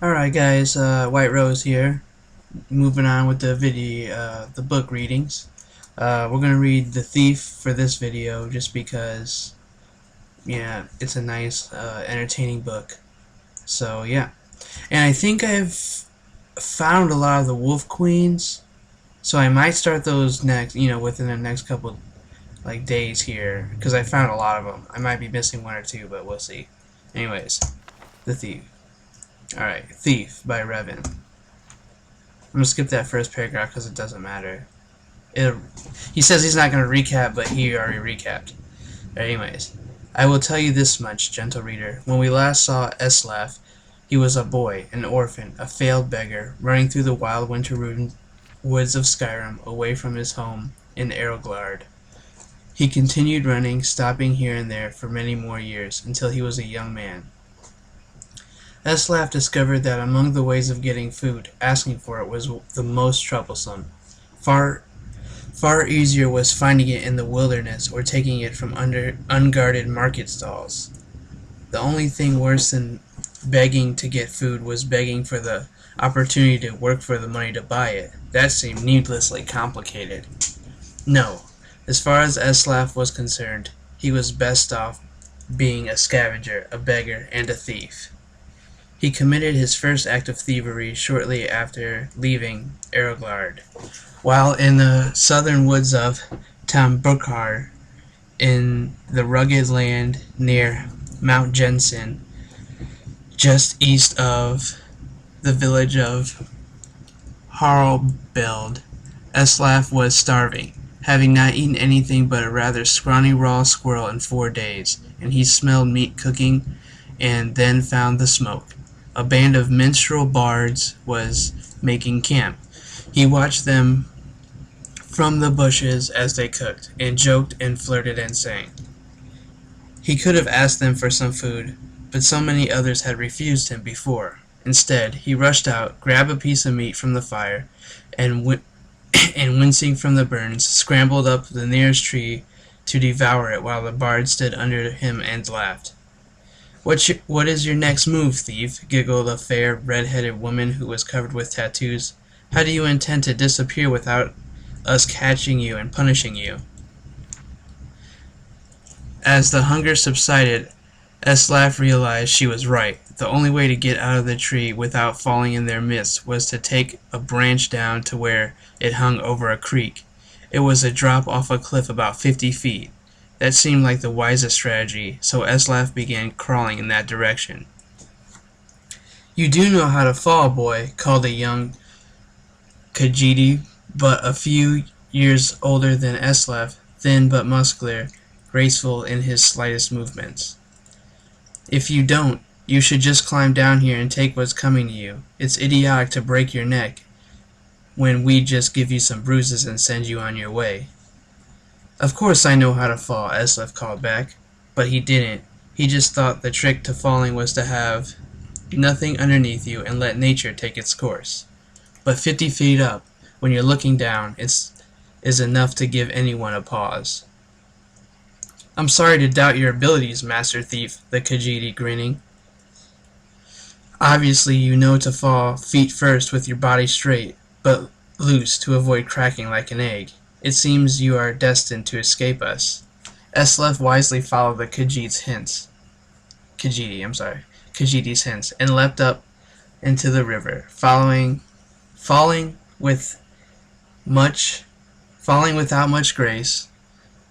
Alright guys, White Rose here, moving on with the book readings. We're going to read The Thief for this video just because, yeah, it's a nice, entertaining book. So, yeah. And I think I've found a lot of the Wolf Queens, so I might start those next, within the next couple, days here, because I found a lot of them. I might be missing one or two, but we'll see. Anyways, The Thief. Alright, Thief by Revan. I'm gonna skip that first paragraph because it doesn't matter. He says he's not gonna recap, but he already recapped. Anyways, I will tell you this much, gentle reader. When we last saw Eslaf, he was a boy, an orphan, a failed beggar, running through the wild winter woods of Skyrim, away from his home in Aloud. He continued running, stopping here and there for many more years, until he was a young man. Eslaf discovered that among the ways of getting food, asking for it was the most troublesome. Far easier was finding it in the wilderness or taking it from unguarded market stalls. The only thing worse than begging to get food was begging for the opportunity to work for the money to buy it. That seemed needlessly complicated. No, as far as Eslaf was concerned, he was best off being a scavenger, a beggar, and a thief. He committed his first act of thievery shortly after leaving Aloud, while in the southern woods of Tambukar, in the rugged land near Mount Jensen, just east of the village of Harlbeld. Eslaf was starving, having not eaten anything but a rather scrawny raw squirrel in 4 days, and he smelled meat cooking and then found the smoke. A band of minstrel bards was making camp. He watched them from the bushes as they cooked, and joked and flirted and sang. He could have asked them for some food, but so many others had refused him before. Instead, he rushed out, grabbed a piece of meat from the fire, and wincing from the burns, scrambled up the nearest tree to devour it while the bards stood under him and laughed. What is your next move, thief? Giggled a fair, red-headed woman who was covered with tattoos. How do you intend to disappear without us catching you and punishing you? As the hunger subsided, Eslaf realized she was right. The only way to get out of the tree without falling in their midst was to take a branch down to where it hung over a creek. It was a drop off a cliff about 50 feet. That seemed like the wisest strategy, so Eslaf began crawling in that direction. You do know how to fall, boy, called a young Khajiit, but a few years older than Eslaf, thin but muscular, graceful in his slightest movements. If you don't, you should just climb down here and take what's coming to you. It's idiotic to break your neck when we just give you some bruises and send you on your way. Of course I know how to fall, Eslaf called back. But he didn't. He just thought the trick to falling was to have nothing underneath you and let nature take its course. But 50 feet up, when you're looking down, is enough to give anyone a pause. I'm sorry to doubt your abilities, Master Thief, the Khajiit grinning. Obviously you know to fall feet first with your body straight, but loose to avoid cracking like an egg. It seems you are destined to escape us. Eslaf wisely followed the Khajiit's hints, and leapt up into the river, falling without much grace,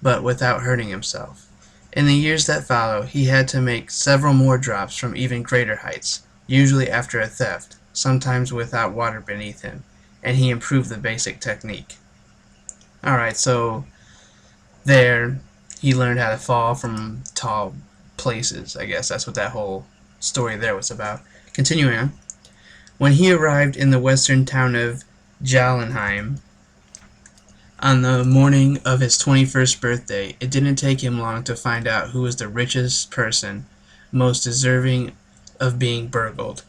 but without hurting himself. In the years that followed, he had to make several more drops from even greater heights, usually after a theft, sometimes without water beneath him, and he improved the basic technique. Alright, so there he learned how to fall from tall places. I guess that's what that whole story there was about. Continuing on. When he arrived in the western town of Jallenheim on the morning of his 21st birthday, it didn't take him long to find out who was the richest person, most deserving of being burgled.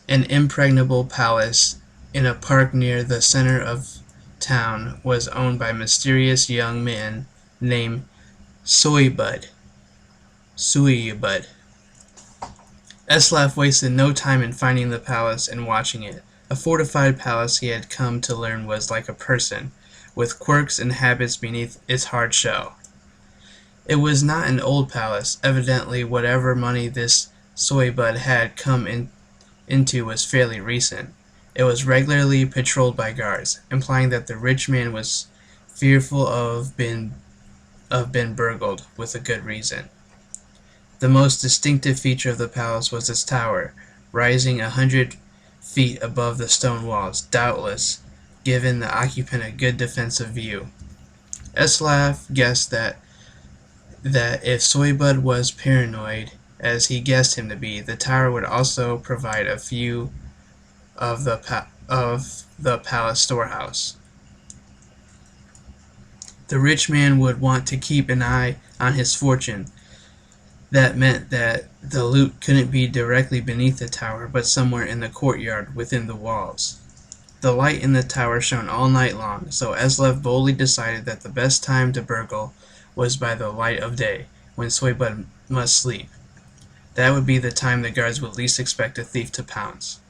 An impregnable palace in a park near the center of town was owned by a mysterious young man named Soybud. Eslaf wasted no time in finding the palace and watching it. A fortified palace, he had come to learn, was like a person, with quirks and habits beneath its hard shell. It was not an old palace. Evidently, whatever money this soy bud had come into was fairly recent. It was regularly patrolled by guards, implying that the rich man was fearful of being burgled, with a good reason. The most distinctive feature of the palace was its tower, rising 100 feet above the stone walls, doubtless giving the occupant a good defensive view. Eslaf guessed that if Soybud was paranoid, as he guessed him to be, the tower would also provide a view of the palace storehouse. The rich man would want to keep an eye on his fortune. That meant that the loot couldn't be directly beneath the tower, but somewhere in the courtyard within the walls. The light in the tower shone all night long, so Eslaf boldly decided that the best time to burgle was by the light of day, when Soybud must sleep. That would be the time the guards would least expect a thief to pounce.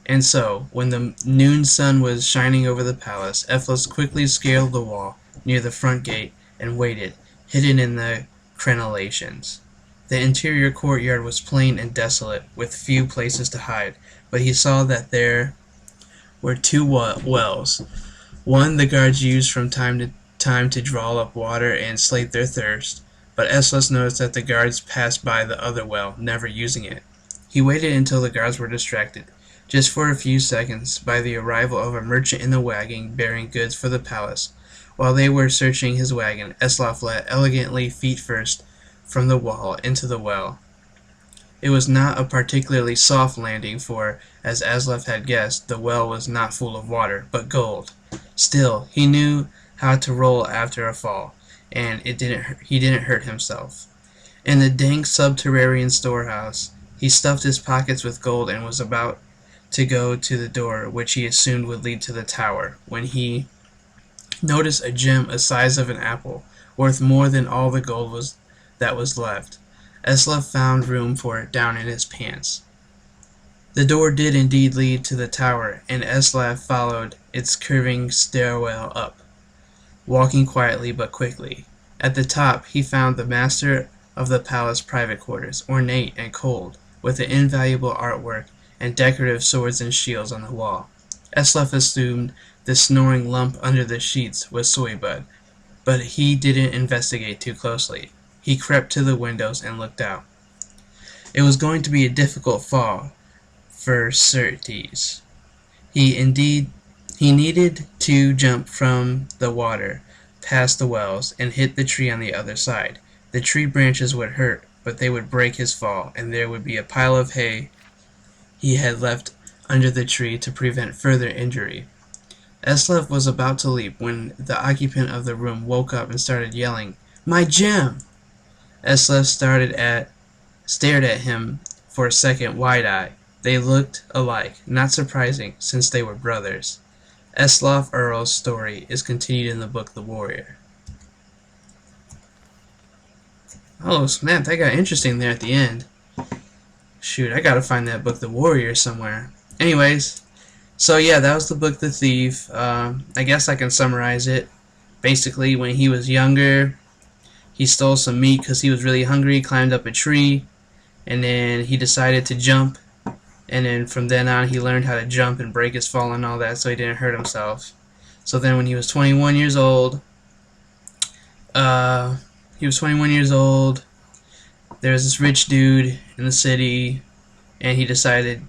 And so, when the noon sun was shining over the palace, Eslaf quickly scaled the wall near the front gate and waited, hidden in the crenellations. The interior courtyard was plain and desolate, with few places to hide, but he saw that there were two wells. One the guards used from time to draw up water and slake their thirst, but Eslaf noticed that the guards passed by the other well, never using it. He waited until the guards were distracted, just for a few seconds, by the arrival of a merchant in a wagon bearing goods for the palace. While they were searching his wagon, Eslaf let elegantly feet first from the wall into the well. It was not a particularly soft landing, for, as Eslaf had guessed, the well was not full of water, but gold. Still, he knew how to roll after a fall, and he didn't hurt himself. In the dank subterranean storehouse, he stuffed his pockets with gold and was about to go to the door, which he assumed would lead to the tower, when he noticed a gem the size of an apple, worth more than all the gold that was left. Eslaf found room for it down in his pants. The door did indeed lead to the tower, and Eslaf followed its curving stairwell up, walking quietly but quickly. At the top he found the master of the palace private quarters, ornate and cold, with the invaluable artwork and decorative swords and shields on the wall. Eslaf assumed the snoring lump under the sheets was Soybud, but he didn't investigate too closely. He crept to the windows and looked out. It was going to be a difficult fall, for certes. He needed to jump from the water, past the wells, and hit the tree on the other side. The tree branches would hurt, but they would break his fall, and there would be a pile of hay he had left under the tree to prevent further injury. Eslaf was about to leap when the occupant of the room woke up and started yelling, "My gem!" Eslaf stared at him for a second wide-eyed. They looked alike, not surprising, since they were brothers. Eslaf Earl's story is continued in the book The Warrior. Oh snap, that got interesting there at the end. Shoot, I gotta find that book The Warrior somewhere. Anyways, so yeah, that was the book The Thief. I guess I can summarize it. Basically, when he was younger, he stole some meat because he was really hungry, climbed up a tree, and then he decided to jump. And then from then on, he learned how to jump and break his fall and all that, so he didn't hurt himself. So then when he was 21 years old, there was this rich dude in the city, and he decided,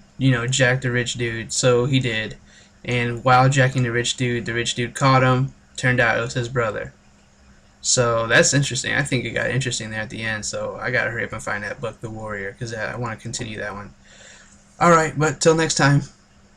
jack the rich dude. So he did. And while jacking the rich dude caught him. Turned out it was his brother. So that's interesting. I think it got interesting there at the end, so I gotta hurry up and find that book, The Warrior, because I want to continue that one. Alright, but till next time.